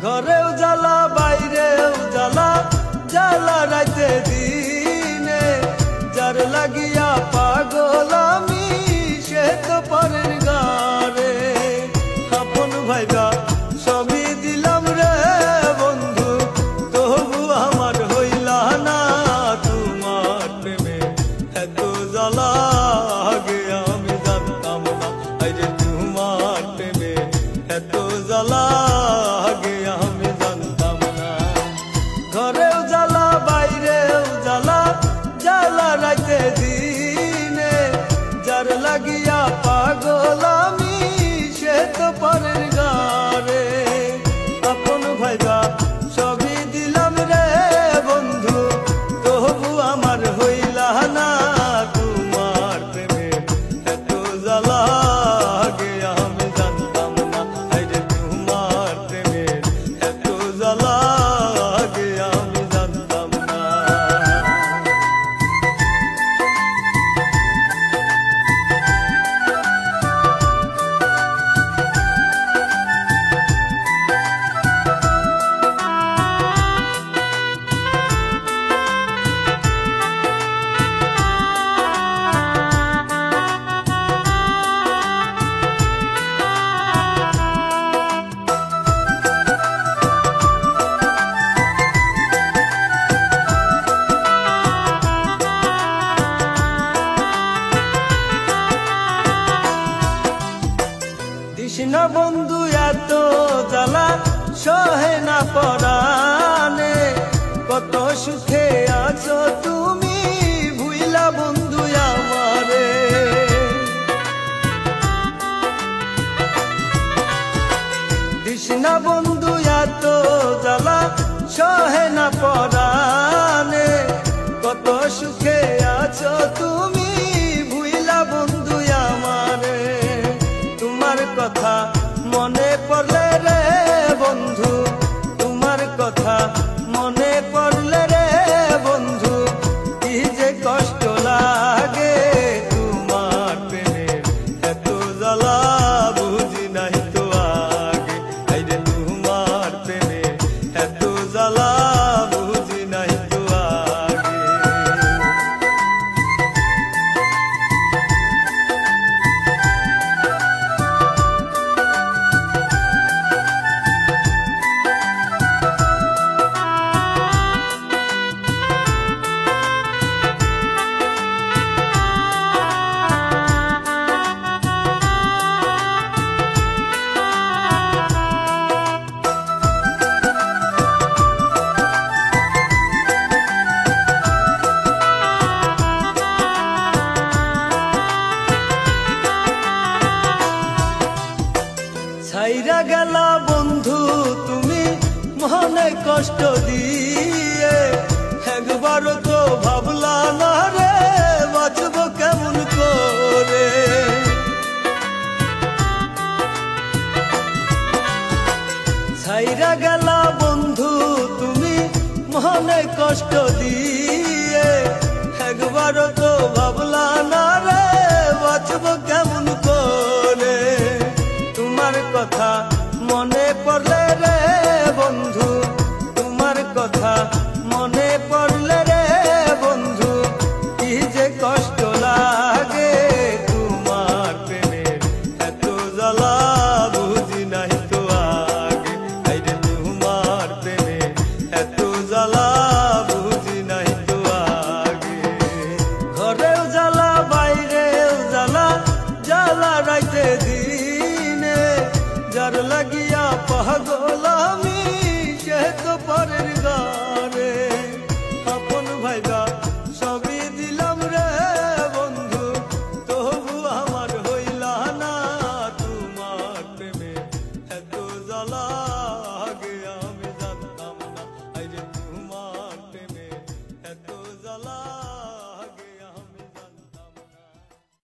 ঘরেও জ্বালা বাইরেও জ্বালা, জ্বালা রাইতে দিনে। যার লাগিয়া পাগল আমি সে তো পরের গারে। আপন ভাইবা সবই দিলাম রে বন্ধু, তবু আমার হইলা না তোমার প্রেমে এত জ্বালা। আগে আমি জানতাম না আরে তোমার প্রেমে এত জ্বালা, আগে আমি জানতাম না। ঘরেও জ্বালা বাইরেও জ্বালা, জ্বালা রাইতে দিনে। যার লাগিয়া পাগল আমি সে তো পরের গারে। আপন ভাইবা সবই দিলাম রে বন্ধু, তবু আমার হইলা না তোমার প্রেমে এত জ্বালা। আগে আমি জানতাম না আরে তোমার প্রেমে এত জ্বালা, আগে আমি জানতাম না। কৃষ্ণ বন্ধু এত জ্বালা সহে না পরানে। কত সুখে আছো তুমি ভুইলা বন্ধু আমারে। কৃষ্ণ বন্ধু এত জ্বালা সহে না পরানে। কত সুখে আছো তুমি ভুইলা বন্ধু আমারে। তোমার কথা মনে পড়লে রে বন্ধু, তোমার কথা মনে পড়লে রে বন্ধু, কি যে কষ্ট লাগে তোমার প্রেমের এত জ্বালা। বুঝি নাই তো আগে আইরে তোমার প্রেমের এত জ্বালা, বুঝি নাই তো আগে। ছাইরা গেলা বন্ধু তুমি মনে কষ্ট দিয়ে। একবার তো ভাবলা না রে বাঁচব কেমন করে। ছাইরা গেলা বন্ধু তুমি মনে কষ্ট দিয়ে। একবার তো ভাবলা না রে বাঁচব কেমন করে। তোমার কথা মনে পড়লে রে বন্ধু, তোমার কথা মনে পড়লে রে বন্ধু, কি যে কষ্ট লাগে তোমার প্রেমের এত জ্বালা। বুঝি নাই তো আগে আইরে তোমার প্রেমের এত জ্বালা, বুঝি নাই তো আগে। ঘরেও জ্বালা বাইরেও জ্বালা, জ্বালা রাইতে দিনে। যার লাগিয়া পাগল আমি সে তো পরের গারে। আপন ভাইবা সবই দিলাম রে বন্ধু, তবু আমার হইলা না তোমার প্রেমে এত জ্বালা।